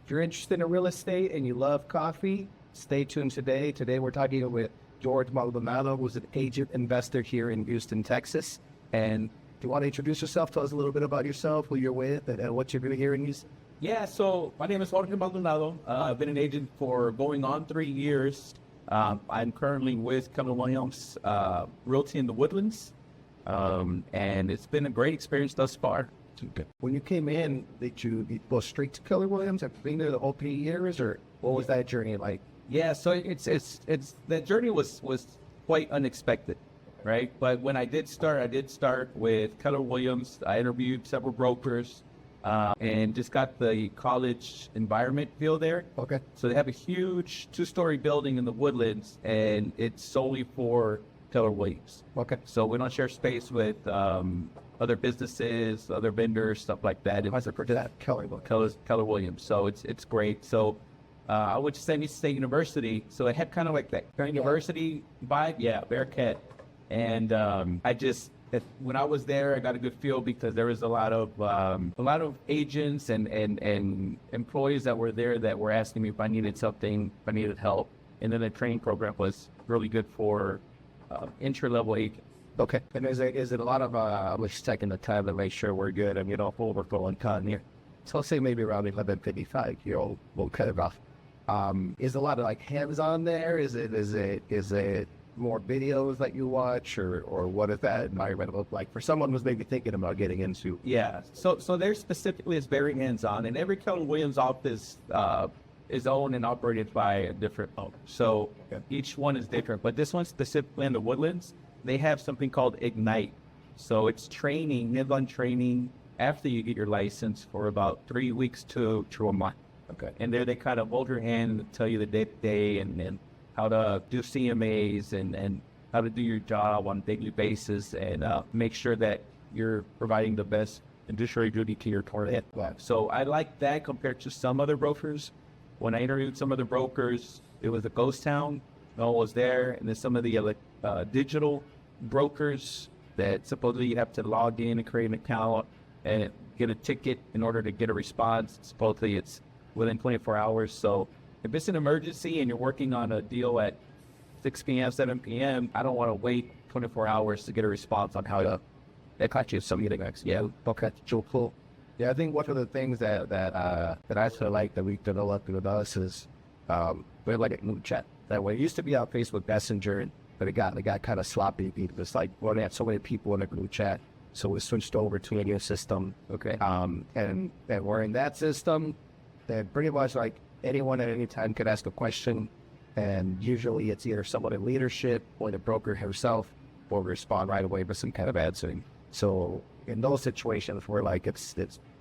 If you're interested in real estate and you love coffee, stay tuned today. Today we're talking with George Maldonado, who's an agent investor here in Houston, Texas. And do you want to introduce yourself? Tell us a little bit about yourself, who you're with, and what you're doing here in Houston. Yeah, so my name is Jorge Maldonado. I've been an agent for going on 3 years. I'm currently with Keller Williams Realty in the Woodlands, and it's been a great experience thus far. When you came in, did you go straight to Keller Williams after being there the whole 3 years, or what was that journey like? Yeah, so it's that journey was quite unexpected, right? But when I did start with Keller Williams. I interviewed several brokers, and just got the college environment feel there. Okay. So they have a huge 2-story building in the Woodlands, and it's solely for Keller Williams. Okay. So we don't share space with other businesses, other vendors, stuff like that. How's it for that? Keller Williams. So it's great. So I went to San Diego State University, so it had kind of like that university vibe. Yeah, Bearcat. And when I was there, I got a good feel because there was a lot of agents and employees that were there that were asking me if I needed something, if I needed help. And then the training program was really good for entry-level agents. Okay. And is it a lot of, we're just taking the time to make sure we're good and, overflow and cut here. So let's say maybe around 11:55, we'll cut it off. Is a lot of like hands-on there? Is it more videos that you watch, or what does that environment look like for someone who's maybe thinking about getting into? Yeah. So there specifically is very hands-on, and every Keller Williams office is owned and operated by a different owner. So each one is different, but this one specifically in the Woodlands, they have something called Ignite. So it's training, hands-on training after you get your license for about 3 weeks to a month. Okay. And there they kind of hold your hand and tell you the day-to-day and how to do CMAs and how to do your job on a daily basis and make sure that you're providing the best fiduciary duty to your client. Wow. So I like that compared to some other brokers. When I interviewed some other brokers, it was a ghost town. No one was there. And then some of the digital brokers that supposedly you have to log in and create an account and get a ticket in order to get a response. Supposedly it's within 24 hours. So if it's an emergency and you're working on a deal at 6 p.m., 7 p.m., I don't want to wait 24 hours to get a response on how to catch you some getting next. Yeah. Okay. Cool. Yeah, I think one of the things that I feel like that we've developed with us is we're like a group chat. That way, it used to be on Facebook Messenger, but it got kind of sloppy. It's like, well, they had so many people in a group chat, so we switched over to a new system. Okay. And we're in that system. That pretty much like anyone at any time could ask a question, and usually it's either someone in leadership or the broker himself will respond right away with some kind of answering. So in those situations where like it's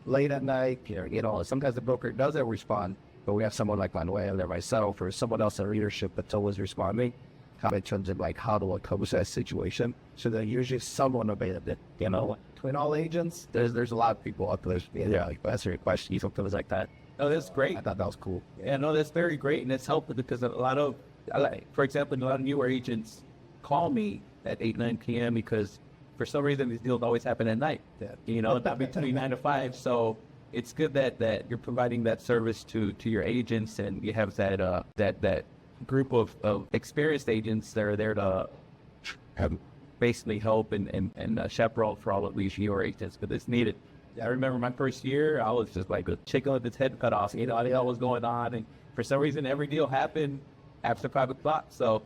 late at night, sometimes the broker doesn't respond, but we have someone like Manuel or myself or someone else in leadership that's always responding in terms of like how to approach that situation. So there's usually someone available. Between all agents, there's a lot of people up there. Like answering your questions, something like that. Oh, that's great. I thought that was cool. Yeah, no, that's very great, and it's helpful because for example, a lot of newer agents call me at 8, 9 p.m. because for some reason these deals always happen at night. Not between 9 to 5. So it's good that you're providing that service to your agents, and you have that group of experienced agents that are there to basically help and chaperone for all of these newer agents because it's needed. I remember my first year, I was just like a chicken with its head cut off. I didn't know what was going on. And for some reason, every deal happened after 5 o'clock. So,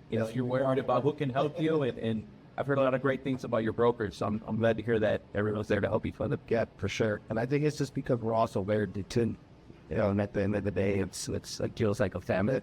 you're worried about who can help you. And I've heard a lot of great things about your brokers. So I'm glad to hear that everyone's there to help you fund it. Yeah, for sure. And I think it's just because we're also very detuned. And at the end of the day, it feels like a family,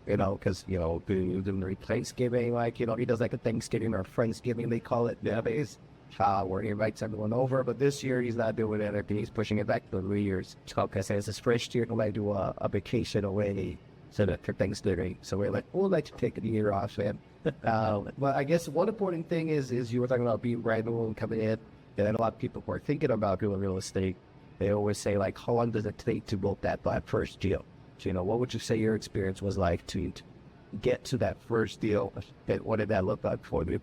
because, during Thanksgiving, he does like a Thanksgiving or Friendsgiving, they call it nowadays. Where he invites everyone over, but this year he's not doing it. He's pushing it back to 3 years. Because it's his first year, he'll do a vacation away for Thanksgiving. So we'd like to take a year off, man. But I guess one important thing is you were talking about being brand new and coming in, and a lot of people who are thinking about doing real estate, they always say like, how long does it take to book that first deal? So, what would you say your experience was like to get to that first deal? And what did that look like for you?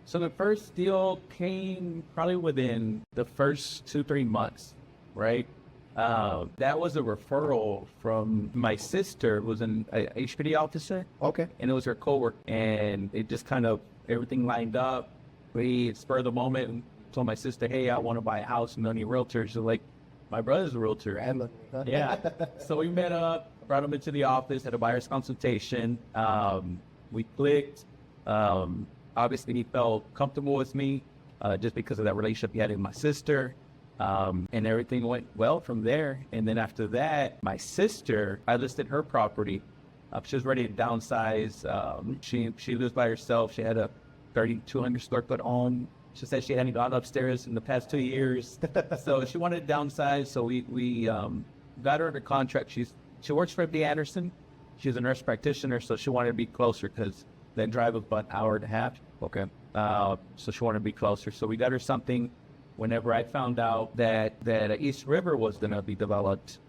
So the first deal came probably within the first 2-3 months, right? That was a referral from my sister, who was an HPD officer. Okay. And it was her coworker. And it just kind of, everything lined up. We, spur of the moment, told my sister, hey, I want to buy a house. And any realtors. She's like, my brother's a realtor. Yeah. So we met up, brought him into the office, had a buyer's consultation. We clicked. Obviously, he felt comfortable with me just because of that relationship he had with my sister. And everything went well from there. And then after that, my sister, I listed her property. She was ready to downsize. She lives by herself. She had a 3,200 square foot home. She said she hadn't gone upstairs in the past 2 years. So she wanted to downsize. So we got her under contract. She works for MD Anderson. She's a nurse practitioner, so she wanted to be closer because that drive was about an hour and a half. Okay. So she wanted to be closer. So we got her something. Whenever I found out that East River was going to be developed,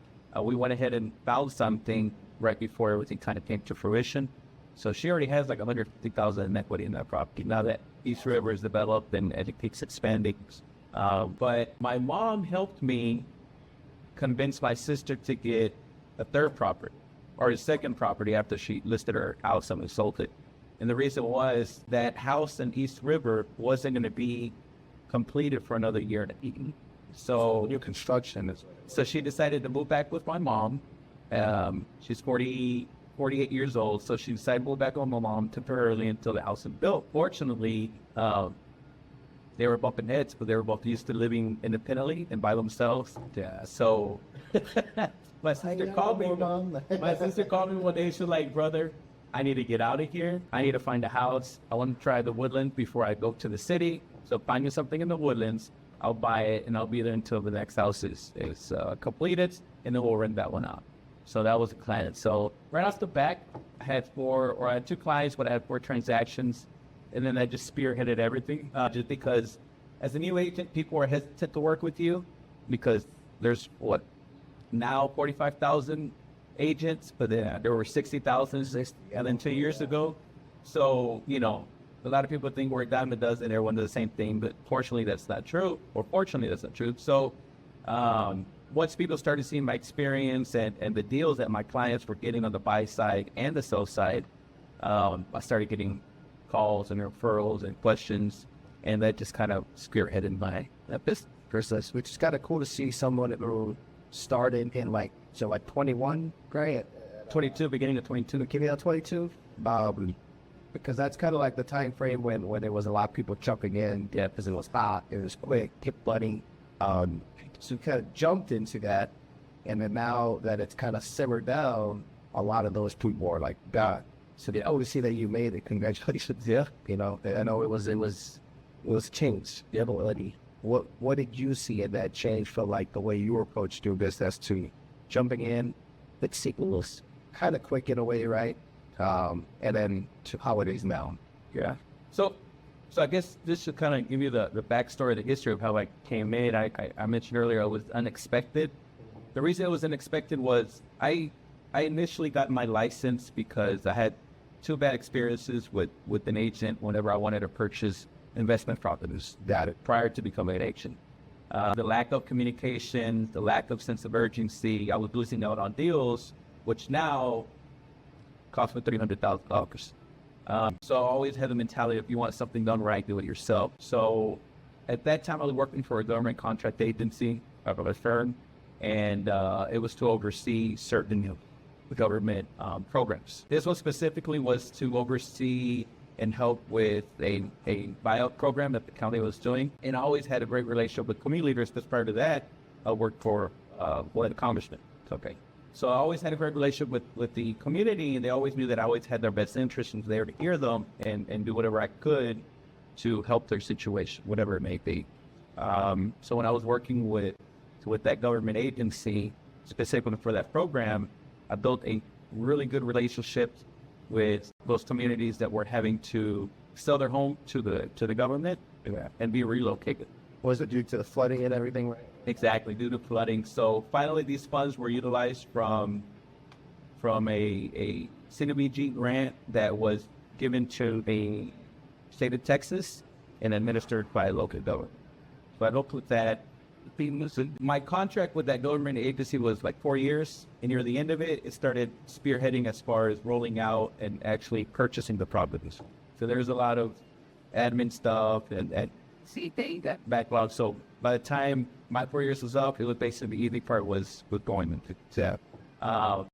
we went ahead and found something right before everything kind of came to fruition. So she already has like $150,000 in equity in that property. Now that East River is developed and it keeps expanding. But my mom helped me convince my sister to get a third property or a second property after she listed her house and sold it. And the reason was that house in East River wasn't going to be completed for another year and a half. So new construction is. So she decided to move back with my mom. She's 48 years old, so she decided to move back with my mom temporarily until the house is built. Fortunately, they were bumping heads, but they were both used to living independently and by themselves. Yeah. So my sister called me. My sister called me one day. She was like, "Brother, I need to get out of here. I need to find a house. I want to try the Woodlands before I go to the city. So find me something in the Woodlands. I'll buy it, and I'll be there until the next house is completed, and then we'll rent that one out." So that was the plan. So right off the bat, I had two clients, but I had 4 transactions, and then I just spearheaded everything. Just because, as a new agent, people are hesitant to work with you because there's now 45,000 agents, but then there were 60,000 and then 2 years ago. So a lot of people think we're a dime a dozen, everyone does the same thing, but fortunately that's not true, or fortunately that's not true. So once people started seeing my experience and the deals that my clients were getting on the buy side and the sell side, I started getting calls and referrals and questions, and that just kind of spearheaded my business. Which is kind of cool to see someone who started in like 21, right? 22, beginning of 22. Beginning of 22? Because that's kind of like the time frame when there was a lot of people jumping in, because it was hot, it was quick, hip butting. So we kind of jumped into that, and then now that it's kind of simmered down, a lot of those people are like, God. So they always see that you made it. Congratulations. Yeah. I know it was change. The ability. What did you see in that change for like the way you approached your business to jumping in? The sequels kind of quick in a way, right? And then to how it is now. Yeah. So I guess this should kind of give you the backstory, the history of how I came in. I mentioned earlier it was unexpected. The reason it was unexpected was I initially got my license because I had 2 bad experiences with an agent whenever I wanted to purchase investment properties prior to becoming an agent. The lack of communication, the lack of sense of urgency, I was losing out on deals, which now cost me $300,000. So I always had the mentality, if you want something done right, do it yourself. So at that time, I was working for a government contract agency of a firm, and it was to oversee certain government programs. This one specifically was to oversee and help with a buyout program that the county was doing. And I always had a great relationship with community leaders because prior to that, I worked for one of the congressmen. Okay. So I always had a great relationship with the community, and they always knew that I always had their best interests and was there to hear them and do whatever I could to help their situation, whatever it may be. So when I was working with that government agency, specifically for that program, I built a really good relationship with those communities that were having to sell their home to the government and be relocated. Was it due to the flooding and everything, right? Exactly, due to flooding. So finally, these funds were utilized from a CDBG grant that was given to the state of Texas and administered by local government. So I helped with that, My contract with that government agency was like 4 years, and near the end of it, it started spearheading as far as rolling out and actually purchasing the properties. So there's a lot of admin stuff and that backlog. So by the time my 4 years was up, it was basically the easy part was going into that.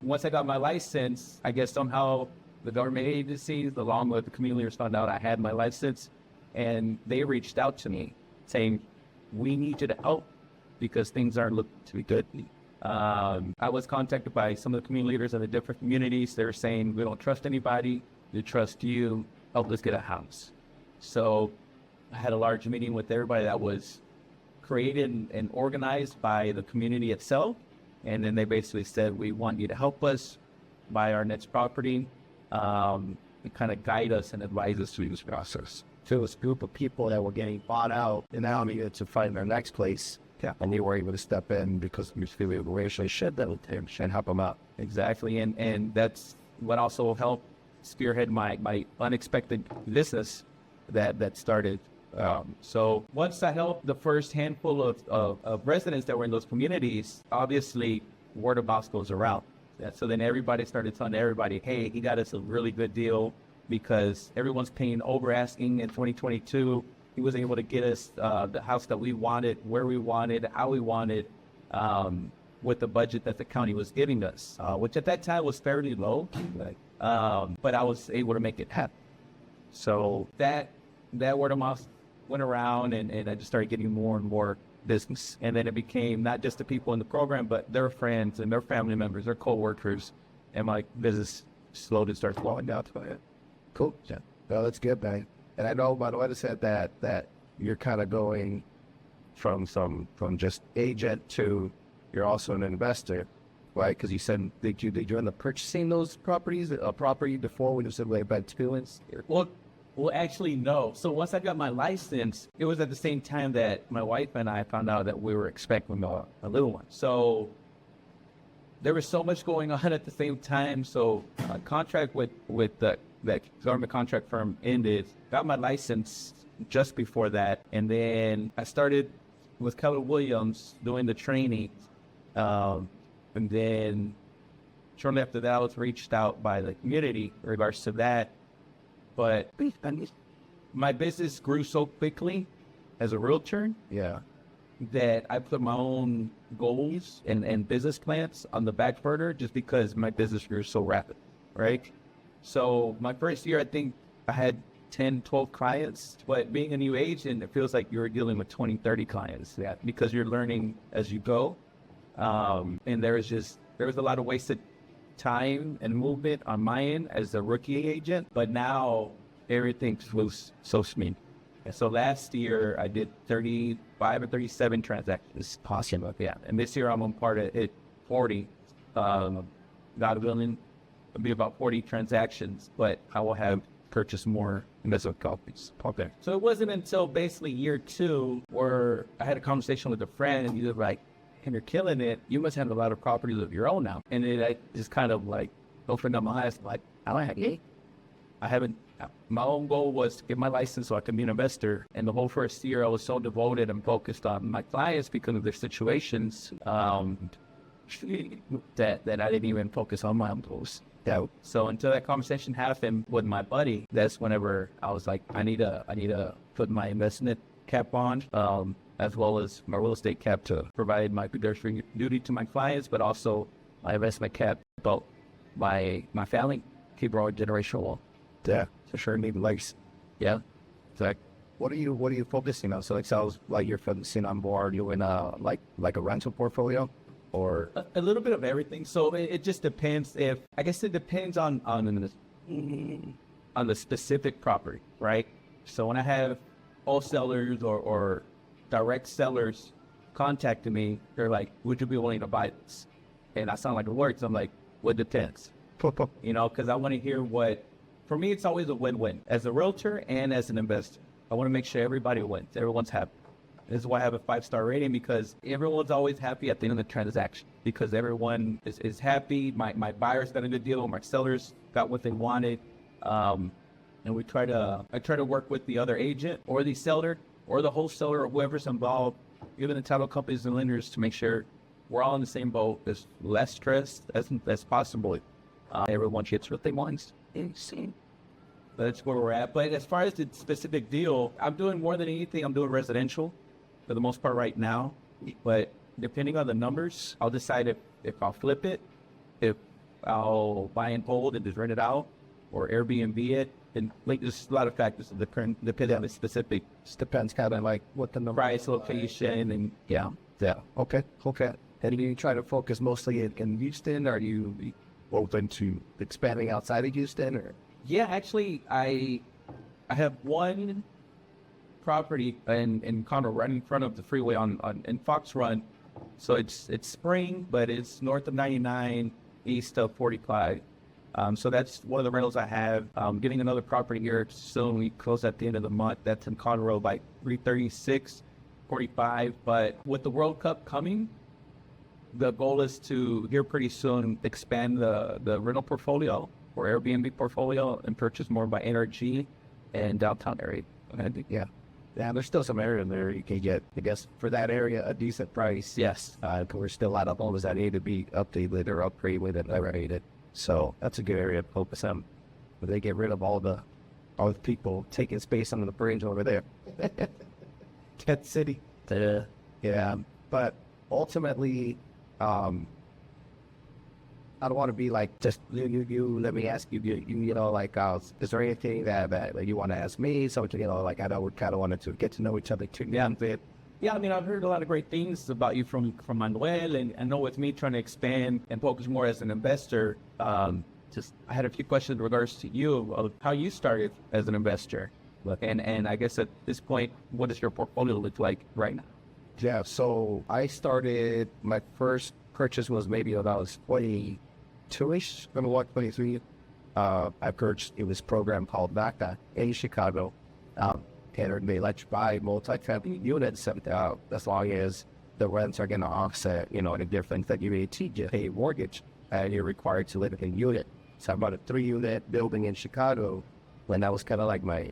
Once I got my license, I guess somehow the government agencies, along with the community leaders, found out I had my license, and they reached out to me saying, "We need you to help because things aren't looking to be good." I was contacted by some of the community leaders in the different communities. They were saying, "We don't trust anybody. We trust you. Help us get a house." So I had a large meeting with everybody that was created and organized by the community itself. And then they basically said, "We want you to help us buy our next property, and kind of guide us and advise us through this process." So it was a group of people that were getting bought out and now needed to find their next place. Yeah. And you were able to step in because you feel we were actually shed that and help them out. Exactly. And that's what also helped spearhead my unexpected business that started. So once I helped the first handful of residents that were in those communities, obviously word of mouth goes around. Yeah, so then everybody started telling everybody, "Hey, he got us a really good deal," because everyone's paying over asking in 2022. He was able to get us the house that we wanted, where we wanted, how we wanted, with the budget that the county was giving us, which at that time was fairly low, but I was able to make it happen. So that word of mouth went around, and I just started getting more and more business. And then it became not just the people in the program, but their friends and their family members, their coworkers, and my business slowly started flowing down to it. Cool. Yeah. Well, that's good, man. And I know Maldonado said that you're kind of going from just agent to you're also an investor, right? Because you said did you end up purchasing those properties, a property before when you said like about feelings? Well, actually, no. So once I got my license, it was at the same time that my wife and I found out that we were expecting a little one. So there was so much going on at the same time. So contract with that government contract firm ended. Got my license just before that, and then I started with Keller Williams doing the training, and then shortly after that, I was reached out by the community in regards to that. But my business grew so quickly as a realtor, yeah, that I put my own goals and business plans on the back burner just because my business grew so rapid, right? So my first year, I think I had 10, 12 clients, but being a new agent, it feels like you're dealing with 20, 30 clients, yeah, because you're learning as you go. And there was a lot of wasted time and movement on my end as a rookie agent, but now everything was so smooth. And so last year I did 35 or 37 transactions. Awesome. Yeah. And this year I'm on part of it 40. God willing, it'll be about 40 transactions, but I will have purchased more investment copies. Okay. So it wasn't until basically year 2 where I had a conversation with a friend, and he was like, "And you're killing it. You must have a lot of properties of your own now." And I just kind of like opened up my eyes, like, I haven't. My own goal was to get my license so I could be an investor. And the whole first year, I was so devoted and focused on my clients because of their situations that I didn't even focus on my own goals. Yeah. So until that conversation happened with my buddy, that's whenever I was like, I need to put my investment cap on, as well as my real estate cap to provide my fiduciary duty to my clients, but also my investment cap about my family, keep growing generational wealth. Yeah, for sure. Need likes. Yeah. Exactly. What are you focusing on? So it sounds like you're focusing on more doing like a rental portfolio, or a little bit of everything. So it just depends. I guess it depends on the specific property, right? So when I have wholesalers or direct sellers contacting me, they're like, "Would you be willing to buy this?" And I sound like a lawyer, so I'm like, "What depends?" Because I want to hear what. For me, it's always a win-win as a realtor and as an investor. I want to make sure everybody wins. Everyone's happy. This is why I have a 5-star rating, because everyone's always happy at the end of the transaction, because everyone is happy. My buyers got a good deal. My sellers got what they wanted. And I try to work with the other agent or the seller or the wholesaler or whoever's involved giving the title companies and lenders to make sure we're all in the same boat. There's less stress as possible. Everyone gets what they want. That's where we're at. But as far as the specific deal, I'm doing more than anything. I'm doing residential for the most part right now. But depending on the numbers, I'll decide if I'll flip it, if I'll buy and hold and just rent it out, or Airbnb it. And like, there's a lot of factors that depend on the specific. Just depends kind of like what the number price, location, and yeah. Okay. And do you try to focus mostly in Houston? Or are you open to expanding outside of Houston? Or yeah, actually, I have one property in Conroe right in front of the freeway in Fox Run. So it's Spring, but it's north of 99, east of 45. So that's one of the rentals I have. Getting another property here soon. We close at the end of the month. That's in Conroe by 336, 45. But with the World Cup coming, the goal is to here pretty soon expand the rental portfolio or Airbnb portfolio and purchase more by NRG and downtown area. yeah, there's still some area in there you can get, I guess, for that area, a decent price. Yes. We're still a lot of homes that need to be updated or upgraded and upgraded. So that's a good area to focus on. But they get rid of all the people taking space under the bridge over there. Cat City. Yeah. But ultimately, I don't want to be like, just you let me ask you, like, is there anything that you want to ask me? So, like, I know we kind of wanted to get to know each other too. Yeah. Yeah, I mean, I've heard a lot of great things about you from Manuel, and I know with me trying to expand and focus more as an investor, I had a few questions in regards to you, of how you started as an investor. And I guess at this point, what does your portfolio look like right now? Yeah, so I started, my first purchase was maybe when I was 22-ish, 23. I purchased, it was a program called NACA in Chicago. And they let you buy multi-family units as long as the rents are going to offset, the difference that you pay a mortgage, and you're required to live in a unit. So I bought a 3-unit building in Chicago, when that was kind of like my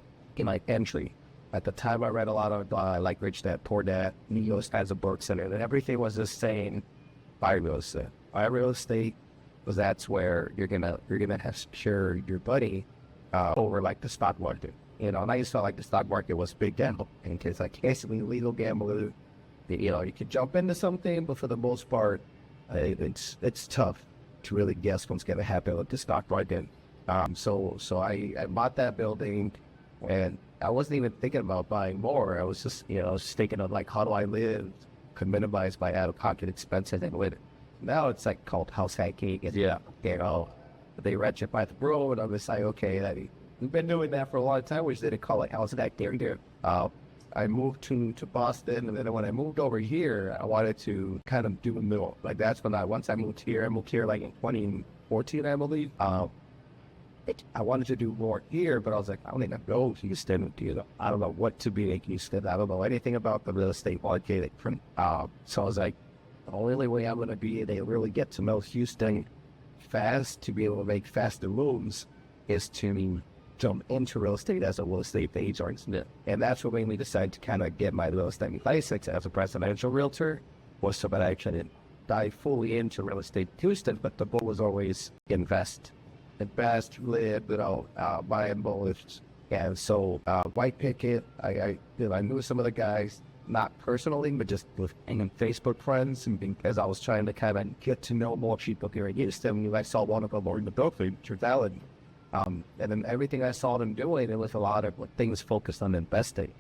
entry. At the time, I read a lot of like Rich Dad, Poor Dad, Neo's kinds of books, and everything was just saying buy real estate. Buy real estate, because that's where you're gonna have secure your money over like the stock market. And I just felt like the stock market was a big gamble, and it's like basically legal gamble. You can jump into something, but for the most part, it's tough to really guess what's gonna happen with the stock market. So I bought that building, and I wasn't even thinking about buying more. I was just, thinking of like, how do I live, could minimize my out-of-pocket expenses and live. Now it's like called house hacking. And, they rent you by the road. I'm just like, okay, we've been doing that for a long time. We just didn't call it house hacking. I moved to Boston, and then when I moved over here, I wanted to kind of do a middle. Like that's when once I moved here like in 2014, I believe. I wanted to do more here, but I was like, I don't even go to Houston. I don't know what to be in Houston. I don't know anything about the real estate market. So I was like, the only way I'm going to be able to really get to know Houston fast, to be able to make faster moves, is to jump into real estate as a real estate agent. And that's what made me decide to kind of get my real estate license as a residential realtor, was so that I could dive fully into real estate in Houston. But the goal was always invest, live, buy and bullets. And so White Picket, I knew some of the guys, not personally, but just with Facebook friends, and as I was trying to kind of get to know more people here in Houston, I saw one of them in the building, Trutality. And then everything I saw them doing, it was a lot of things focused on investing.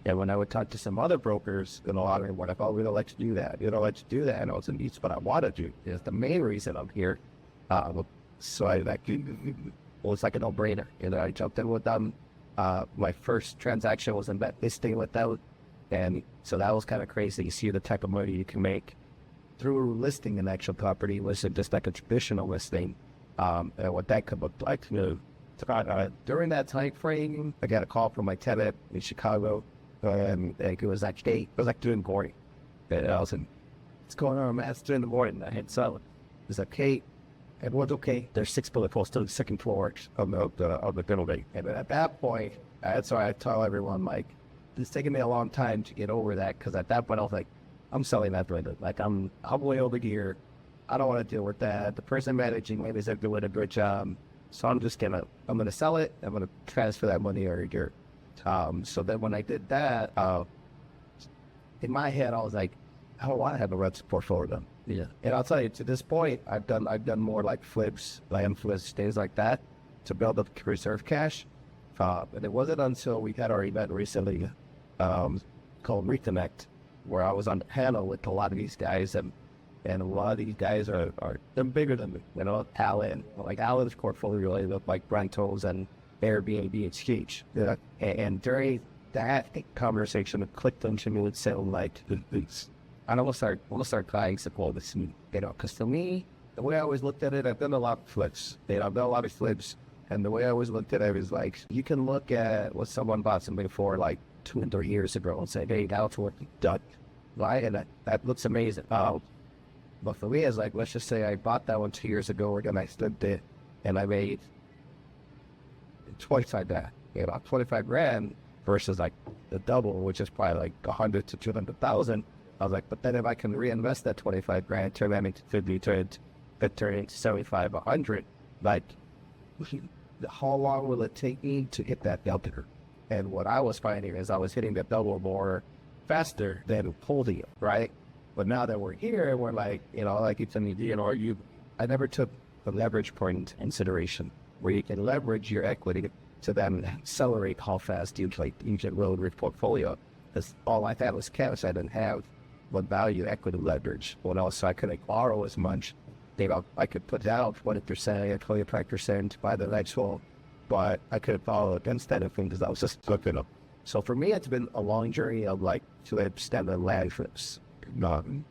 And when I would talk to some other brokers, a lot of them were like, oh, we don't let you do that. You don't let you do that. And I was it's what I want to do. It's the main reason I'm here. So it was like a no-brainer. I jumped in with them. My first transaction was in that listing with them. And so that was kind of crazy. You see the type of money you can make through listing an actual property versus just like a traditional listing. And what that could look like. During that time frame, I got a call from my tenant in Chicago. And it was like 2 in the morning. And I was like, what's going on, man? It's 2 in the morning. I had silent. It was like, hey, everyone's okay. There's 6 bullet holes to the second floor of the building. And at that point, I tell everyone, like, it's taken me a long time to get over that, because at that point I was like, I'm selling that right. Like I'm way over here. I don't want to deal with that. The person managing maybe isn't doing a good job. So I'm gonna sell it. I'm gonna transfer that money over here. So then when I did that, in my head I was like, I don't want to have a rental portfolio. Yeah. And I'll tell you, to this point, I've done more like flips, land flips, things like that, to build up reserve cash. And it wasn't until we had our event recently, called Reconnect, where I was on the panel with a lot of these guys, and a lot of these guys they're bigger than me. You know, Alan's portfolio related with like rentals and Airbnb exchange. Yeah. And during that conversation, it clicked into me and said, like, I don't want to start buying support this, you know, because to me, the way I always looked at it, I've done a lot of flips. You know, I've done a lot of flips, and the way I always looked at it is like, you can look at what someone bought something for like 2 and 3 years ago and say, hey, now it's worth done, right? And that looks amazing. But for me, it's like, let's just say I bought that one 2 years ago, and I flipped it, and I made 25 grand, you know, 25 grand versus like the double, which is probably like 100 to 200,000. I was like, but then if I can reinvest that 25 grand, turn that into 50, turn it into 75, 100, like, how long will it take me to hit that double? And what I was finding is I was hitting the double more faster than holding it, right? But now that we're here, we're like, you know, like it's an idea, or I never took the leverage point into consideration, where you can leverage your equity to then accelerate how fast you can build your portfolio. Because all I had was cash. I didn't have what value equity leverage. Well, also I couldn't borrow as much. You know, I could put down 20%, 25% to buy the next one, but I couldn't borrow against that because I was just looking up. So for me, it's been a long journey of like flips and then land flips. In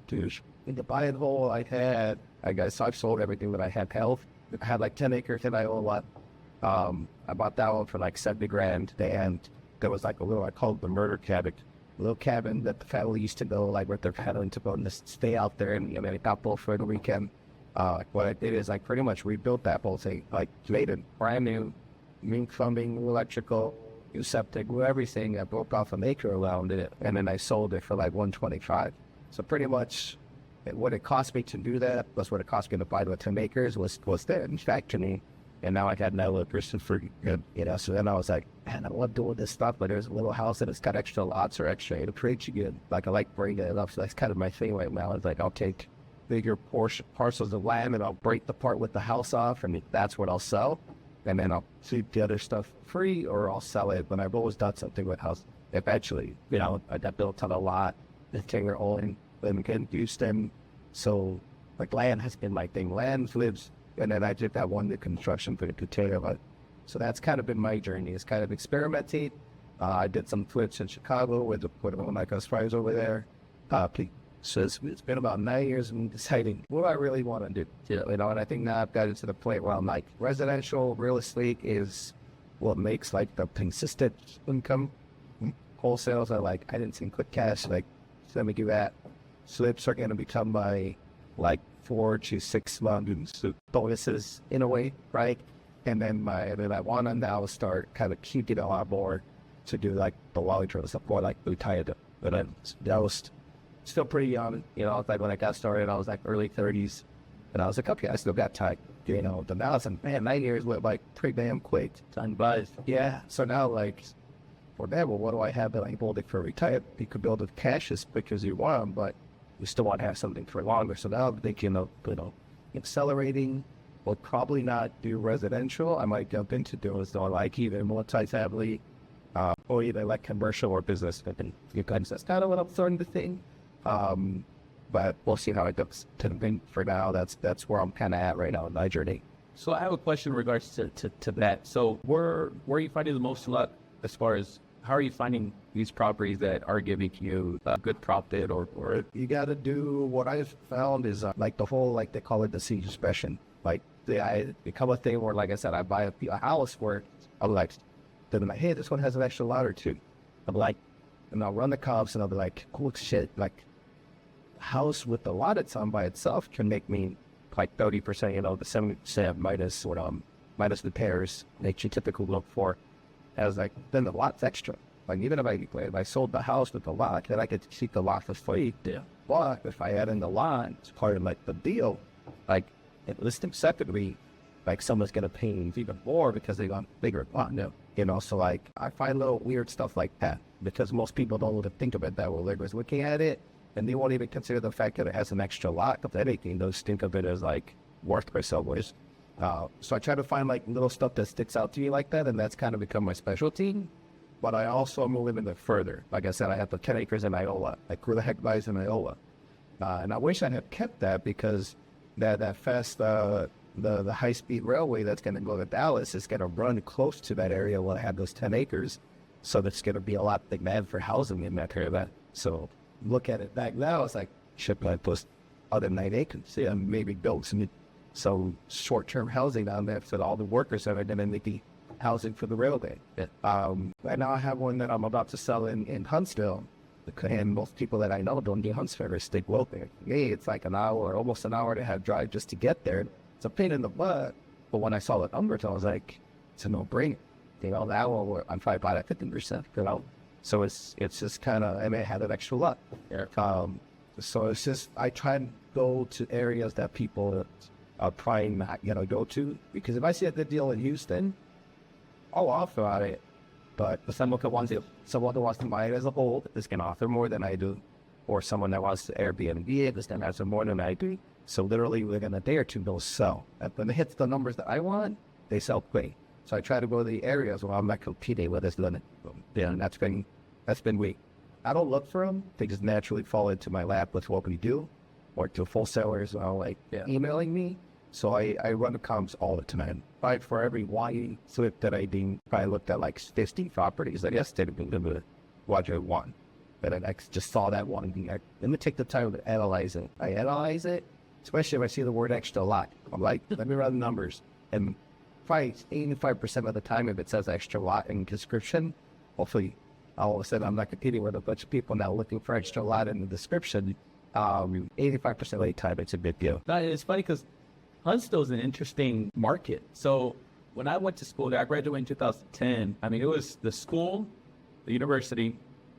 the buy and hold, I've sold everything that I had held. I had like 10 acres and I own a lot. I bought that one for like 70 grand. And there was like I called it the murder cabin. A little cabin that the family used to go, like with their family to go and just stay out there and, you know, got both for the weekend. What I did is I pretty much rebuilt that whole thing, like made it brand new, new plumbing, new electrical, new septic, new everything. I broke off an acre around it, and then I sold it for like 125. So pretty much what it cost me to do that plus what it cost me to buy the 10 acres was there in fact to me. And now I had another person for, you know, so then I was like, man, I love doing this stuff, but there's a little house that has got extra lots or extra acreage again. Like I like bringing it up, so that's kind of my thing right now. It's like I'll take bigger parcels of land and I'll break the part with the house off, and that's what I'll sell. And then I'll keep the other stuff free, or I'll sell it. But I've always done something with house. Eventually, you know, I built on a lot, the Keller Williams, in Houston. So like land has been my thing. Land flips. And then I did that one, the construction for the container. So that's kind of been my journey. It's kind of experimenting. I did some flips in Chicago with one of my best friends over there. So it's been about 9 years of deciding what I really want to do. You know, and I think now I've gotten to the point where I'm like, residential real estate is what makes like the consistent income. Wholesales are like, I didn't see quick cash, like, so let me do that. Flips are going to become my like 4 to 6 months bonuses in a way, right? And then I want to now start kind of keeping a lot more to do like the long-term stuff, more like retired. But I was still pretty young, you know. Like when I got started, I was like early 30s, and I was like, okay, I still got time, you know. But now it's like, man, 9 years went like pretty damn quick. Time buys. Yeah. So now like, for that, well, what do I have that I'm holding for retired? You could build it cash as quick as you want, but you still want to have something for longer. So now I'm thinking of, you know, accelerating. Will probably not do residential. I might jump into doing so like either multi-family, or either like commercial or business. And that's kind of what I'm starting to think. But we'll see how it goes. For now, that's where I'm kind of at right now in my journey. So I have a question in regards to that. So where are you finding the most luck as far as how are you finding these properties that are giving you a good profit or you got to do what I've found is like the whole, like they call it the siege inspection. Like I become a thing where, like I said, I buy a house where I'm like, then like, hey, this one has an extra lot or two. I'm like, and I'll run the comps and I'll be like, cool shit. Like house with a lot of time by itself can make me like 30%, you know, the 70% minus minus repairs that you typically look for. I was like, then the lot's extra. Like even if I sold the house with the lot, then I could keep the lot for free. Yeah. But if I add in the line, it's part of like the deal, like at listing secondary, like someone's gonna pay even more because they got bigger partner, you know. So like I find little weird stuff like that because most people don't even think of it that way. They're just looking at it and they won't even consider the fact that it has an extra lot of anything. Those think of it as like worthless always. So I try to find like little stuff that sticks out to me like that, and that's kind of become my specialty. But I also am a little bit further. Like I said, I have the 10 acres in Iowa. Like who the heck buys in Iowa? And I wish I had kept that because that fast the high-speed railway that's going to go to Dallas is going to run close to that area where I have those 10 acres. So there's going to be a lot of demand for housing in that area. So look at it back now, it's like, should I put other 9 acres? Yeah, maybe build some short-term housing down there so that all the workers are going to make the housing for the railway. Right now I have one that I'm about to sell in Huntsville. And most people that I know don't do Huntsville or stick well there. Hey, it's like an hour, almost an hour and a half drive just to get there. It's a pain in the butt, but when I saw the numbers, I was like, it's a no-brainer. You know, that one, I'm probably bought at 15%, you know? So it's just kind of, I mean, I had an extra lot. So it's just, I try and go to areas that people are trying not, go to, because if I see a good deal in Houston, I'll offer on it. But someone that wants to buy it as a whole is going to offer more than I do, or someone that wants to Airbnb it is going to offer more than I do. So literally within a day or two, they'll sell. And when it hits the numbers that I want, they sell quick. So I try to go to the areas where I'm not competing with this limit. Yeah, and that's been weak. I don't look for them. They just naturally fall into my lap with what we do, or to wholesalers emailing me. So I run the comps all the time. Right, for every wine slip that I do, I looked at like 50 properties. I guess didn't even watch it one. But I just saw that one. Let me take the time to analyze it. I analyze it, especially if I see the word extra lot. I'm like, let me run the numbers. And probably 85% of the time, if it says extra lot in the description, hopefully all of a sudden I'm not competing with a bunch of people now looking for extra lot in the description. 85% of the time, it's a big deal. No, it's funny because Huntsville is an interesting market. So when I went to school there, I graduated in 2010. I mean, it was the school, the university,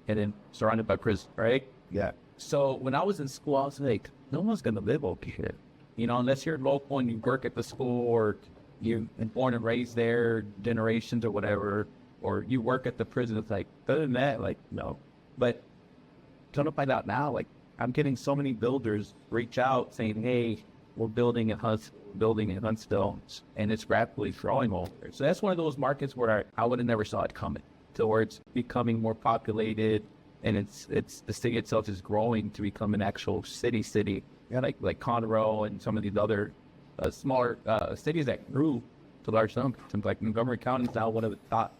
and then surrounded by prison, right? Yeah. So when I was in school, I was like, no one's going to live over here. Unless you're local and you work at the school, or you've been born and raised there generations or whatever, or you work at the prison. It's like, other than that, like, no. But don't find out now, like, I'm getting so many builders reach out saying, hey, we're building in Huntsville, and it's rapidly growing over there. So that's one of those markets where I would have never saw it coming, towards becoming more populated, and it's the city itself is growing to become an actual city. Yeah, like Conroe and some of these other smaller cities that grew to large numbers. Like Montgomery County is now one of the top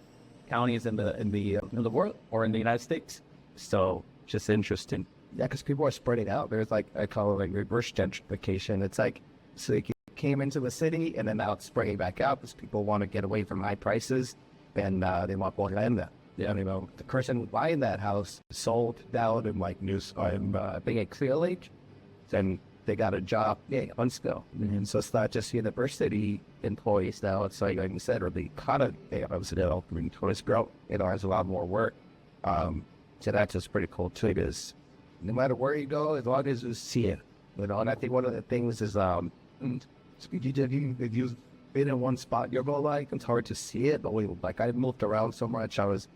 counties in the world, or in the United States. So just interesting. Yeah, because people are spreading out. There's like, I call it like reverse gentrification. It's like, so they came into the city and then now it's spreading back out because people want to get away from high prices and they want more land there. Yeah, the person buying that house sold down in like being a Clear Lake, then they got a job in Huntsville. And so it's not just university employees now. It's like you said, or the economy of tourist growth, has a lot more work. So that's just pretty cool too, because no matter where you go, as long as you see it, and I think one of the things is, if you've been in one spot your whole life, it's hard to see it. But I moved around so much. I was,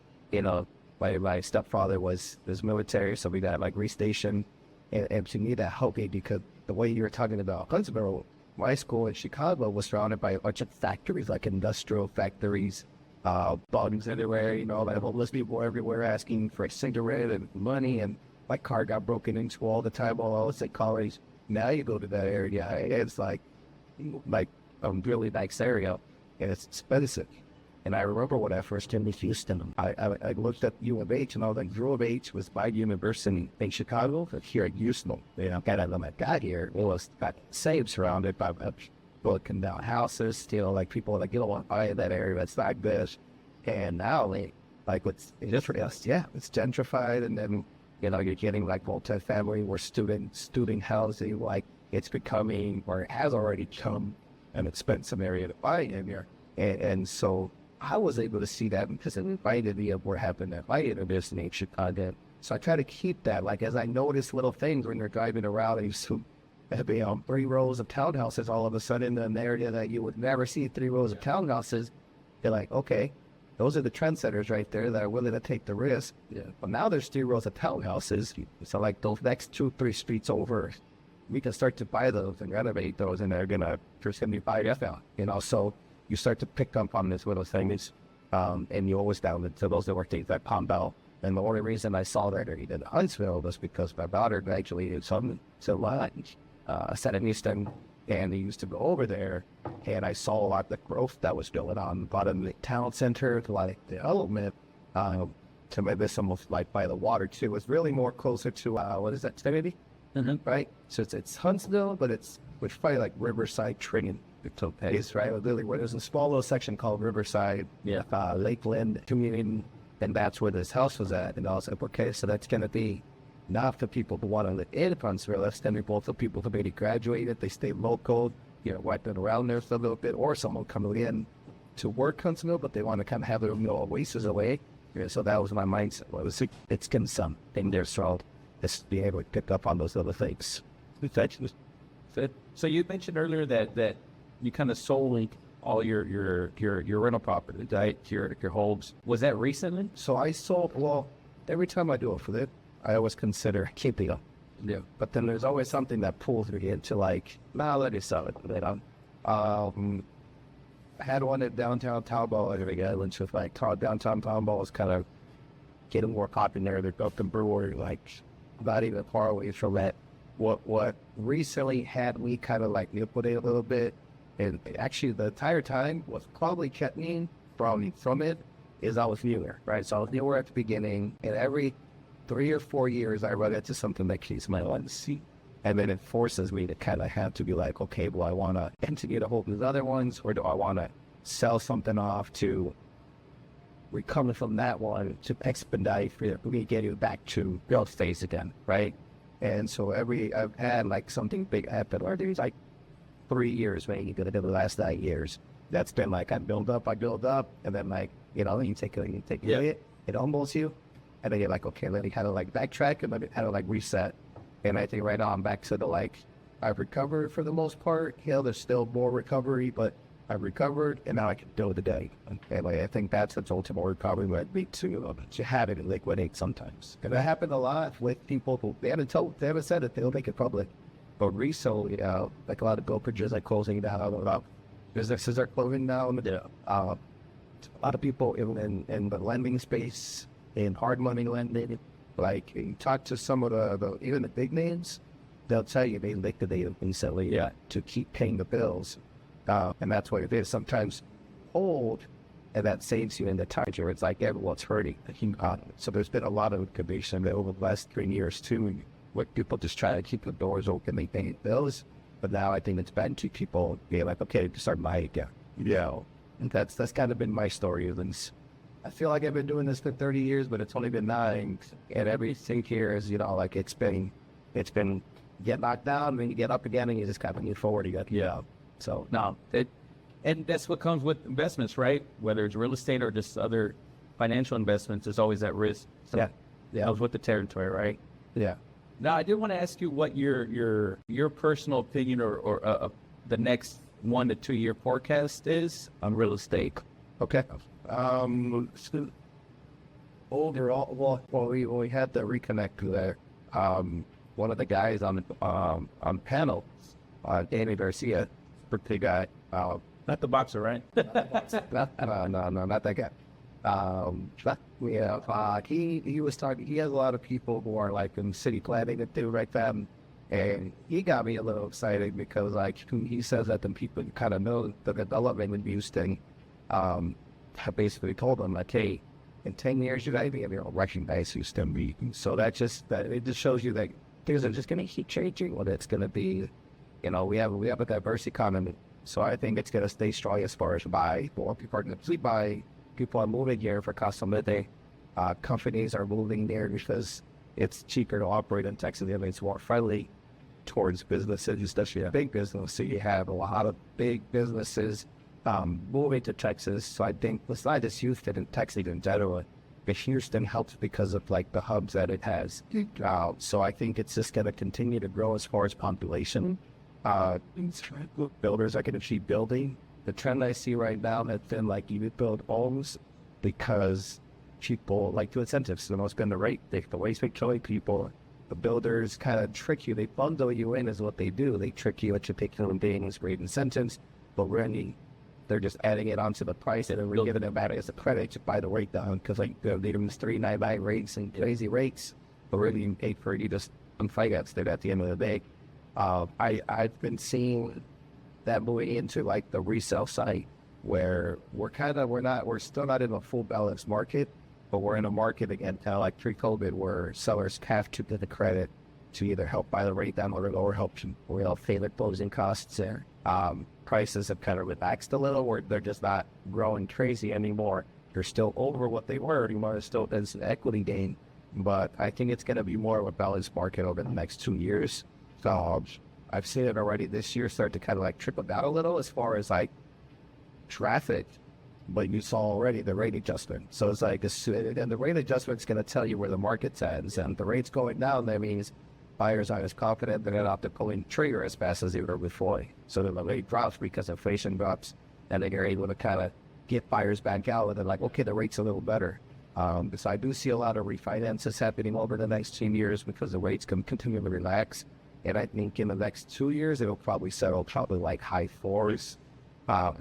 my stepfather was military, so we got like restationed, and to me that helped me because the way you were talking about Huntsville, my school in Chicago was surrounded by a bunch of factories, like industrial factories, bugs everywhere. Like homeless people everywhere asking for a cigarette and money, and my car got broken into all the time while I was at college. Now you go to that area, it's like a really nice area, and it's expensive. And I remember when I first came to Houston, I looked at U of H, and I was like, U of H was my university in Chicago, but here at Houston. And when I got here, it was got safe, surrounded by broken down houses, like people like, you don't want to buy in that area, that's not good. And now, it's gentrified, and then you're getting like multi-family or student housing, like it's becoming, or it has already become, an expensive area to buy in here. And so I was able to see that because it reminded me of what happened at my university in Chicago. So I try to keep that, like, as I notice little things when you're driving around and you see, you know, 3 rows of townhouses all of a sudden in an area that you would never see 3 rows of townhouses. You're like, okay, those are the trendsetters right there that are willing to take the risk. Yeah. But now there's 3 rows of townhouses. So like those next 2, 3 streets over, we can start to buy those and renovate those, and they're gonna for 75 out. You know, so you start to pick up on this little things, and you always down to those that work at Palm Bell. And the only reason I saw that in Huntsville was because my daughter actually is on Senate Easton, and they used to go over there, and I saw a lot of the growth that was going on, a lot of the town center, a lot of development, to maybe almost like by the water too. It was really more closer to, what is that, Trinity? Right? So it's Huntsville, but it's probably like Riverside, Trinity. It's right, literally where there's a small little section called Riverside, Lakeland Community, and that's where this house was at. And I was like, okay, so that's going to be not for people who want to live in Huntsville. That's going to be both for people who maybe graduated, they stay local, you know, wiping around there for a little bit, or someone coming in to work Huntsville, but they want to kind of have their, you know, oasis away. Yeah, so that was my mindset. Well, it's going to something there, so let's be able to pick up on those other things. So you mentioned earlier that you kind of sold all your rental property, right? Your homes. Was that recently? So I sold, well, every time I do a flip, I always consider keeping them. Yeah. But then there's always something that pulls me into like, nah, let me sell it. You know? I had one at downtown Townball, which was like downtown Townball was kind of getting more popular. They're up in Brewery, like not even far away from that. What recently had me kind of like liquidate a little bit, and actually the entire time was probably kept me from it, is I was newer, right? So I was newer at the beginning, and every 3 or 4 years I run into something that keeps my legacy. And then it forces me to kind of have to be like, okay, well, I want to continue to hold these other ones, or do I want to sell something off to recover from that one to expedite for me getting back to real estate again, right? And so I've had like something big happen, or there's like 3 years, maybe the last 9 years. That's been like, I build up, and then like, you know, you take it humbles you, and then you're like, okay, let me kind of like backtrack, and let me kind of like reset. And I think right now I'm back to the like, I've recovered for the most part. You know, there's still more recovery, but I've recovered, and now I can deal with the day. And like, I think that's the ultimate recovery would be to have it liquidate sometimes. And that happened a lot with people who they haven't said it, they'll make it public. But recently, like a lot of brokerages are closing down, a lot of businesses are closing down. A lot of people in the lending space, in hard money lending, like you talk to some of the even the big names, they'll tell you they liquidated recently to keep paying the bills. And that's what it is. Sometimes hold, and that saves you in the time where it's like everyone's hurting. So there's been a lot of liquidation over the last 3 years too, where people just try to keep the doors open, they pay bills. But now I think it's been to people being like, okay, start buying again. Yeah. And that's kind of been my story. And I feel like I've been doing this for 30 years, but it's only been 9. And everything here is, you know, like it's been get knocked down, then you get up again, and you just kind of move forward again. Yeah. So no, and that's what comes with investments, right? Whether it's real estate or just other financial investments, there's always that risk. So that was with the territory, right? Yeah. Now, I did want to ask you what your personal opinion or the next 1 to 2 year forecast is on real estate. Okay. Overall, well, we had to reconnect there. One of the guys on panel, Danny Garcia, pretty guy. Not the boxer, right? No, not that guy. He was talking. He has a lot of people who are like in city planning that do right then, and he got me a little excited because like he says that the people kind of know the development in Houston. I basically told him like, hey, in 10 years you gotta be able to recognize Houston. So it just shows you that things are just gonna keep changing. What it's gonna be, you know, we have a diverse economy. So I think it's gonna stay strong as far as buy. More people are gonna sleep buy. People are moving here for cost of living. Companies are moving there because it's cheaper to operate in Texas. It's more friendly towards businesses, especially a big business. So you have a lot of big businesses moving to Texas. So I think besides just Houston and Texas in general, But Houston helps because of like the hubs that it has. So I think it's just going to continue to grow as far as population. Builders are going to keep building. The trend I see right now has been like you build homes because people like to incentives. So they'll spend the rate. The ways they kill people. The builders kind of trick you. They bundle you in is what they do. They trick you into picking human beings, great incentives, but really they're just adding it onto the price and then we're giving them back as a credit to buy the rate down because like they give them 3.99 rates and crazy rates, but really you pay for it, you just unfinance it at the end of the day. I've been seeing that moving into like the resale site where we're still not in a full balance market, but we're in a market again, kind of like pre-COVID, where sellers have to get the credit to either help buy the rate down or help pay their closing costs there. Prices have kind of relaxed a little, where they're just not growing crazy anymore. They're still over what they were anymore. There's still an equity gain, but I think it's going to be more of a balanced market over the next 2 years. So I've seen it already this year start to kind of like trickle down a little as far as like traffic. But you saw already the rate adjustment. So it's like, and the rate adjustment is going to tell you where the market's at. And the rate's going down, that means buyers aren't as confident. They're not pulling the trigger as fast as they were before. So the rate drops because inflation drops, and then you're able to kind of get buyers back out. And they're like, okay, the rate's a little better. So I do see a lot of refinances happening over the next 2 years because the rates can continue to relax. And I think in the next 2 years, it'll probably settle probably like high fours.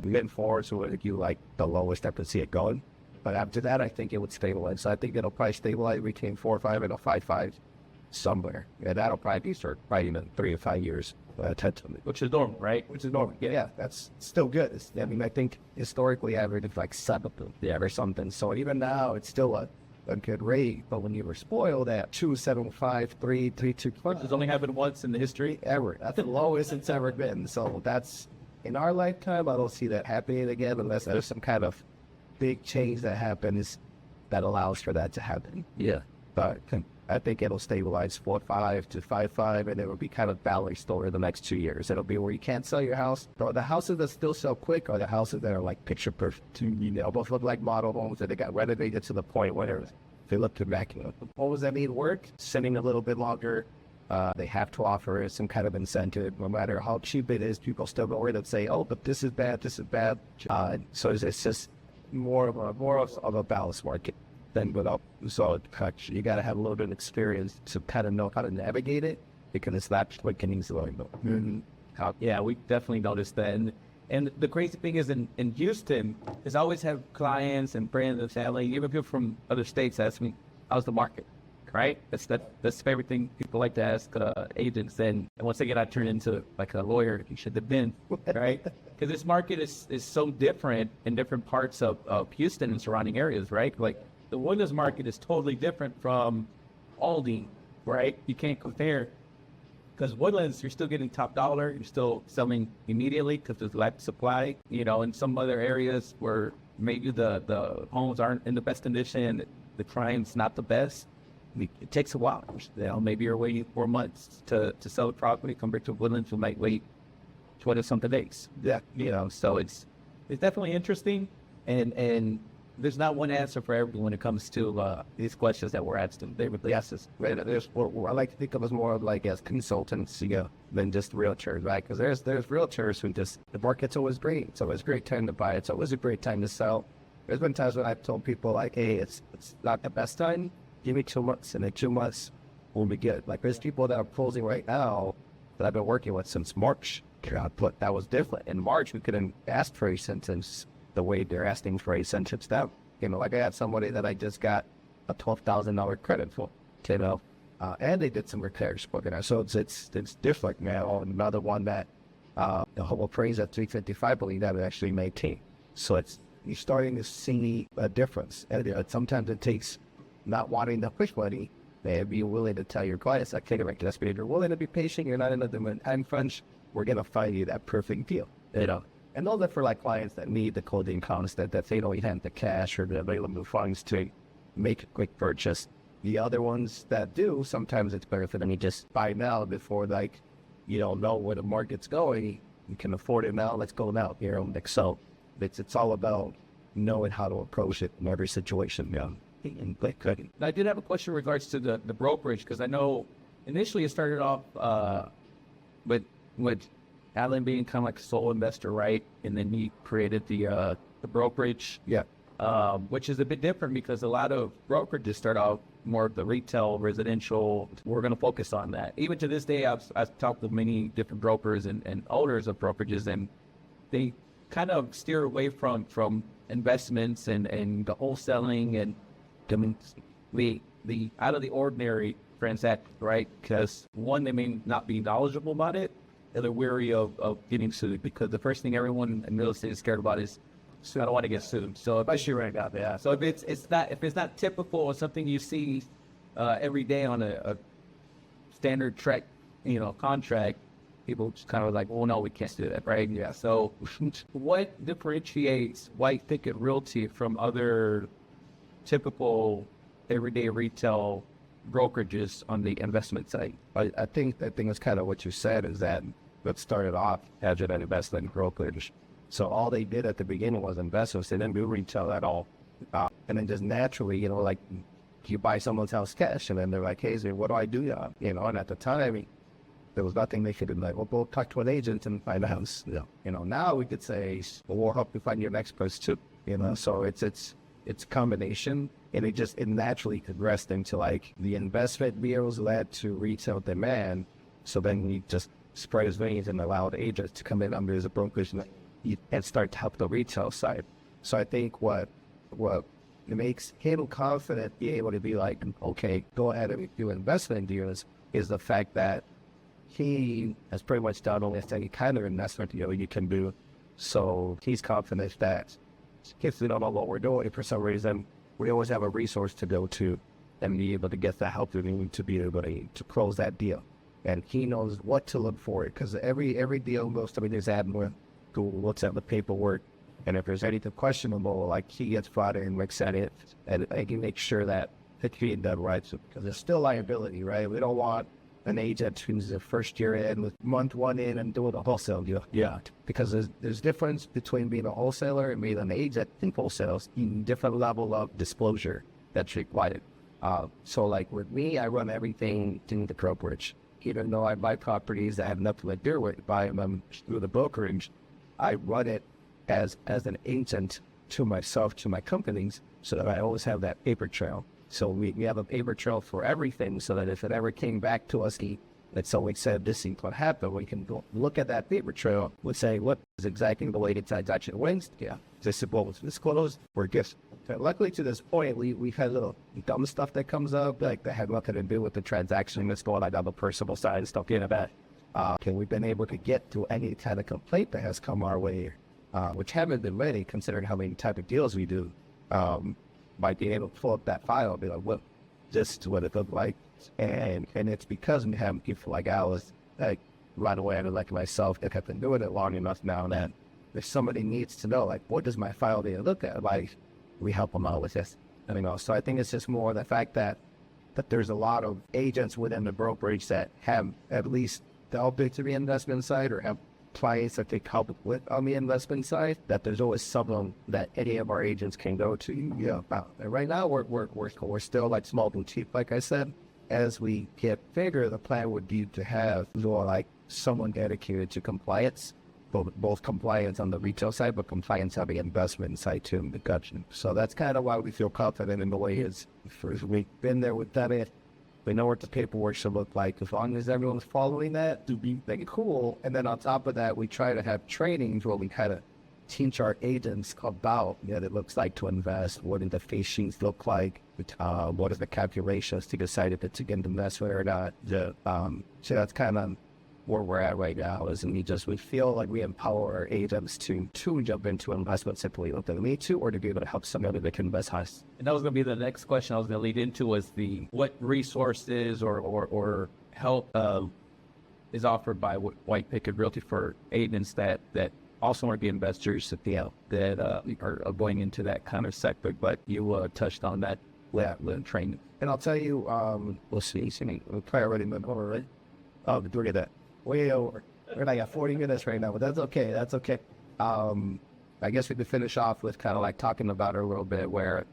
Mid fours would you like the lowest I could see it going. But after that, I think it would stabilize. So I think it'll probably stabilize between 4.5 and a 5.5 somewhere. And that'll probably start probably in 3 to 5 years. Which is normal, right? Which is normal. Yeah, that's still good. I mean, I think historically average is like 7 or something. So even now, it's still a good rate. But when you were spoiled at 2.75, 3.2, It's only happened once in the history ever. That's the lowest it's ever been. So that's, in our lifetime, I don't see that happening again unless there's some kind of big change that happens that allows for that to happen. Yeah. But I think it'll stabilize 4.5 to 5.5, and it will be kind of balanced over the next 2 years. It'll be where you can't sell your house. But the houses that still sell quick are the houses that are like picture perfect. Both look like model homes that they got renovated to the point where they look to immaculate. Homes that need work, sitting a little bit longer. They have to offer some kind of incentive. No matter how cheap it is, people still go in and say, oh, but this is bad, this is bad. So it's just more of a balanced market than without. So you got to have a little bit of experience to kind of know how to navigate it, because it's not what can easily know. Yeah, we definitely noticed that. And the crazy thing is in Houston, is I always have clients and friends and family, even people from other states ask me, how's the market? Right? That's the favorite thing people like to ask agents. And once again, I turn into like a lawyer. You should have been, right? Because this market is so different in different parts of Houston and surrounding areas, right? Like the Woodlands market is totally different from Aldine, right? You can't compare. Because Woodlands, you're still getting top dollar. You're still selling immediately because there's lack of supply. In some other areas where maybe the homes aren't in the best condition, the crime's not the best. It takes a while. Maybe you're waiting 4 months to sell a property compared to Woodlands, who might wait 20-something days. Yeah. So it's definitely interesting, and there's not one answer for everyone when it comes to these questions that we're asking. They really ask us. Right. I like to think of us more of like as consultants, than just realtors, right? Because there's realtors who just, the market's always great. It's always a great time to buy. It's always a great time to sell. There's been times when I've told people like, hey, it's not the best time. Give me 2 months, and in 2 months we'll be good. Like there's people that are closing right now that I've been working with since March. But that was different. In March, we couldn't ask for incentives the way they're asking for incentives now. Like I had somebody that I just got a $12,000 credit for, and they did some repairs for it. So it's different now. Another one that the whole appraised at 355, believe that it actually maintained. So you're starting to see a difference. And sometimes it takes not wanting to push money, and be willing to tell your clients, like, take it, that's you're willing to be patient, you're not in the time crunch, we're going to find you that perfect deal. And those are for like clients that need the closing costs, that they don't have the cash or the available funds to make a quick purchase. The other ones that do, sometimes it's better for them to just buy now before you don't know where the market's going. You can afford it now, let's go now. So it's all about knowing how to approach it in every situation. Good. I did have a question in regards to the brokerage, because I know initially it started off with Alan being kind of like a sole investor, right? And then he created the brokerage. Yeah. Which is a bit different because a lot of brokerages start out more of the retail, residential. We're going to focus on that. Even to this day, I've talked to many different brokers and owners of brokerages, and they kind of steer away from investments and the wholesaling and the out of the ordinary transaction, right? Because one, they may not be knowledgeable about it, and they're wary of getting sued, because the first thing everyone in real estate is scared about is, I don't want to get sued. So Especially right now, yeah. so if it's not typical or something you see every day on a standard track, contract, people just kind of like, well, no, we can't do that, right? Yeah. So what differentiates White Picket Realty from other typical everyday retail brokerages on the investment side? I think it's kind of what you said, is that it started off as an investment brokerage. So all they did at the beginning was investments. They didn't do retail at all. And then just naturally, like you buy someone's house cash, and then they're like, hey, so what do I do? And at the time, there was nothing they could do. Like, well, go talk to an agent and find a house. Now we could say, well, we'll help you find your next place too. So it's a combination, and it naturally progressed into like the investment deals led to retail demand. So then we just spread his wings and allowed agents to come in under as a brokerage and start to help the retail side. So I think what makes him confident, be able to be like, okay, go ahead and do investment deals, is the fact that he has pretty much done almost any kind of investment deal you can do. So he's confident that if we don't know what we're doing, for some reason, we always have a resource to go to and be able to get the help we need to be able to close that deal. And he knows what to look for, because every deal goes to his admin, who looks at the paperwork, and if there's anything questionable, like, he gets brought in, looks at it, and he can make sure that it's being done right. So, because there's still liability, right? We don't want an agent who's the first year in with month one in and doing a wholesale deal. Yeah. Because there's difference between being a wholesaler and being an agent in wholesales, different level of disclosure that's required. So like with me, I run everything in the brokerage. Even though I buy properties that have nothing to do with buying them through the brokerage, I run it as an agent to myself, to my companies, so that I always have that paper trail. So we have a paper trail for everything, so that if it ever came back to us, that someone said this is what happened, we can go look at that paper trail. We'll say, what is exactly the way the transaction went? Yeah. Is what was disclosed? We're good. So luckily, to this point, we've had little dumb stuff that comes up, like that had nothing to do with the transaction that's going on the personal side and stuff like that. We've been able to get to any kind of complaint that has come our way, which haven't been many, considering how many type of deals we do. By being able to pull up that file and be like, well, this is what it looked like. And it's because we have people like Alice, like right away, and like myself, that have been doing it long enough now, that if somebody needs to know, like, what does my file data look at? Like, we help them out with this. So I think it's just more the fact that there's a lot of agents within the brokerage that have at least delved into the investment side, or have clients that they help with on the investment side, that there's always someone that any of our agents can go to. And right now we're still like small boutique, like I said. As we get bigger, the plan would be to have more like someone dedicated to compliance, both compliance on the retail side, but compliance on the investment side too. So that's kind of why we feel confident in the way it's. We've been there, we've done it. We know what the paperwork should look like. As long as everyone's following that, to be cool. And then on top of that, we try to have trainings where we kind of teach our agents about what it looks like to invest, what do the face sheets look like, what are the calculations to decide if it's a good investment or not. So that's kind of where we're at right now, is we feel like we empower our agents to jump into investments simply if they need to, or to be able to help somebody that can invest us. And that was going to be the next question I was going to lead into, was what resources or help is offered by White Picket Realty for agents that also want to be investors that are going into that kind of sector. But you touched on that with training. And I'll tell you, we'll see. We'll probably already went over, right? Oh, look at that. Way over. We're like at 40 minutes right now, but that's okay. That's okay. I guess we could finish off with kind of like talking about it a little bit, where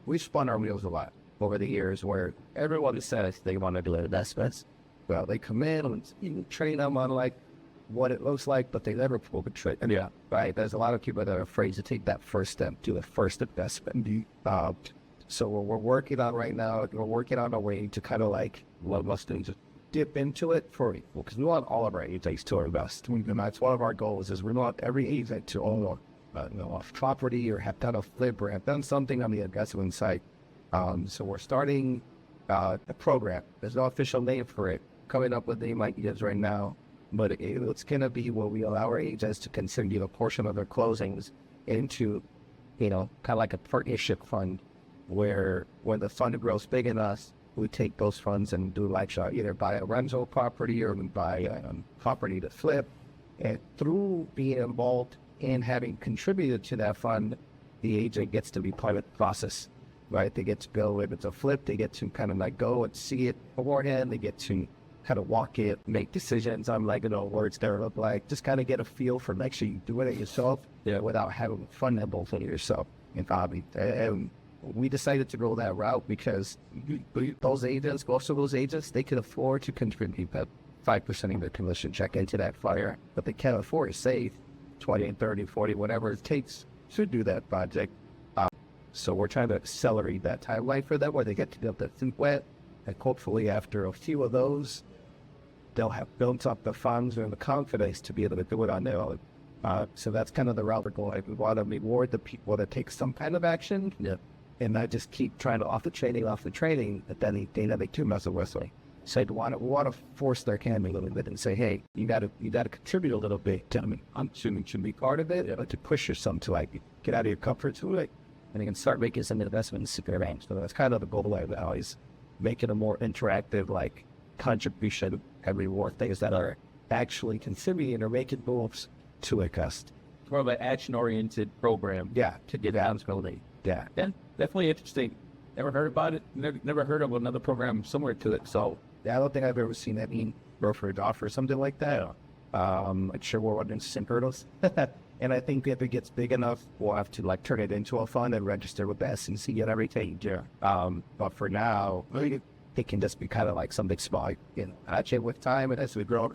we spun our wheels a lot over the years where everyone says they want to do investments. Well, they come in and you train them on like what it looks like, but they never pull the trade. Yeah. Right. There's a lot of people that are afraid to take that first step, do the first investment. So what we're working on right now, we're working on a way to kind of like let us just dip into it for people, because we want all of our agents to invest. And that's one of our goals is we want every agent to own a property or have done a flip or have done something on the investment side. So we're starting a program. There's no official name for it. Coming up with name ideas right now, but it's going to be where we allow our agents to contribute a portion of their closings into, kind of like a partnership fund, where when the fund grows big enough, we take those funds and do like either buy a rental property or we buy a property to flip. And through being involved in having contributed to that fund, the agent gets to be part of the process, right? They get to go, if it's a flip, they get to kind of like go and see it beforehand. They get to kind of walk it, make decisions on like, words that look like, just kind of get a feel for make sure you do it yourself without having fun and both of yourself. And we decided to go that route because those agents, most of those agents, they can afford to contribute that 5% of their commission check into that fire, but they can't afford to save 20, 30, 40, whatever it takes to do that project. So we're trying to accelerate that timeline for them where they get to build their feet wet. And hopefully after a few of those, they'll have built up the funds and the confidence to be able to do it on their own. So that's kind of the route we're going. We want to reward the people that take some kind of action and not just keep trying to off the training, but then they never too mess with me. So we want to force their hand a little bit and say, hey, you got to contribute a little bit. Tell me, I'm assuming should be part of it, but to push yourself to like get out of your comfort zone, and you can start making some investments in your range. So that's kind of the goal right now, is make it a more interactive like contribution and reward things that are actually contributing or making moves to a customer. More of an action-oriented program. Yeah, to get accountability. Yeah, definitely interesting. Never heard about it. Never heard of another program similar to it. So I don't think I've ever seen any brokerage offer something like that. I'm sure we're running some hurdles. And I think if it gets big enough, we'll have to like turn it into a fund and register with the SEC and everything. But for now, it can just be kind of like something small. Actually, with time and as we grow,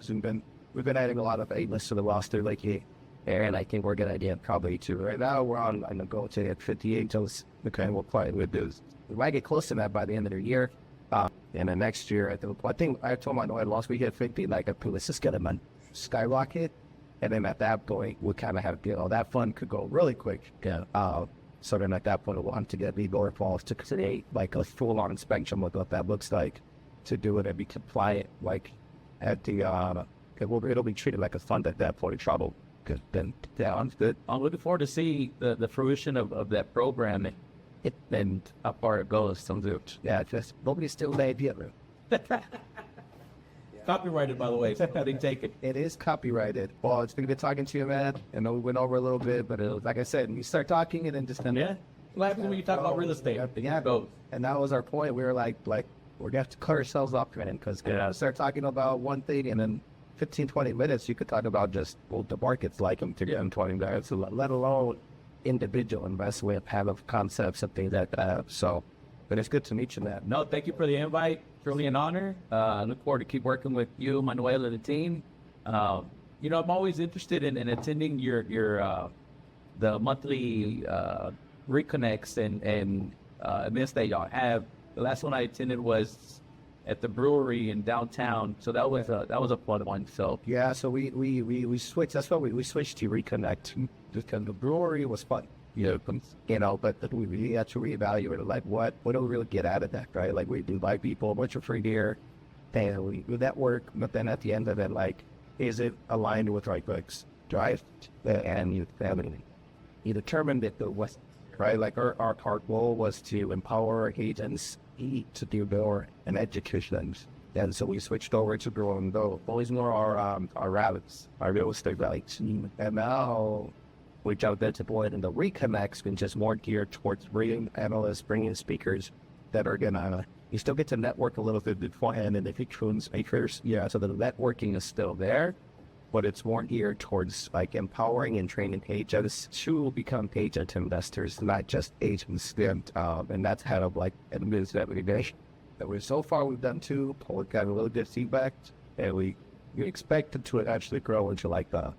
we've been adding a lot of A-lists to the roster lately. And I think we're a good idea probably too. Right now, we're on the goal to hit 58. So we'll play with this. We might get close to that by the end of the year. And then next year, I think I told my lawyer once we hit 50, like, let's just get them on skyrocket. And then at that point, we kind of have, that fund could go really quick. So then at that point, we'll want to get legal reforms to create like a full-on inspection of what that looks like to do it and be compliant, like at the, it'll be treated like a fund at that point of trouble. Good. Then, I'm good. I'm looking forward to see the fruition of that program and how far it goes. Just nobody's still made yet. Copyrighted, by the way. So I didn't take it. It is copyrighted. Well, it's been good talking to you, man. I know we went over a little bit, but it was, like I said, you start talking and then just what happens when you talk about real estate? And that was our point. We were like we're gonna have to cut ourselves off, man, because start talking about one thing and then 15, 20 minutes, you could talk about just the market's like them to get in 20 minutes, let alone individual investment, have of concepts and things like that. So, but it's good to meet you, man. No, thank you for the invite. Truly an honor. I look forward to keep working with you, Manuel, and the team. I'm always interested in attending your the monthly reconnects and events that y'all have. The last one I attended was at the brewery in downtown, so that was a fun one. So so we switched. That's why we switched to reconnect because the brewery was fun. But we really had to reevaluate like what do we really get out of that, right? Like we do buy people a bunch of free gear, and we do that work, but then at the end of it, like, is it aligned with right clicks, drive, and you determined that the West, right? Like our goal was to empower agents to do more and educate them. And so we switched over to growing those more our routes, our real estate routes. And now we jumped into in the reconnects, which is more geared towards bringing analysts, bringing speakers that are you still get to network a little bit beforehand and the speakers. So the networking is still there, but it's more geared towards like empowering and training agents to become agent investors, not just agents. And that's kind of like a business that we did. So far we've done 2, but we've got a little good feedback, and we expect it to actually grow into like a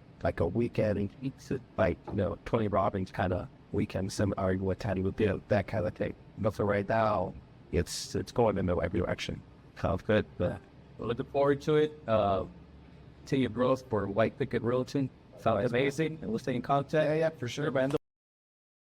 weekend, like 20 Robins kind of weekend seminar with Teddy would be that kind of thing. But for right now, it's going in the right direction. Sounds good. We're looking forward to it. To your growth for White Picket Realty. Sounds amazing. And we'll stay in contact. Yeah, for sure, man.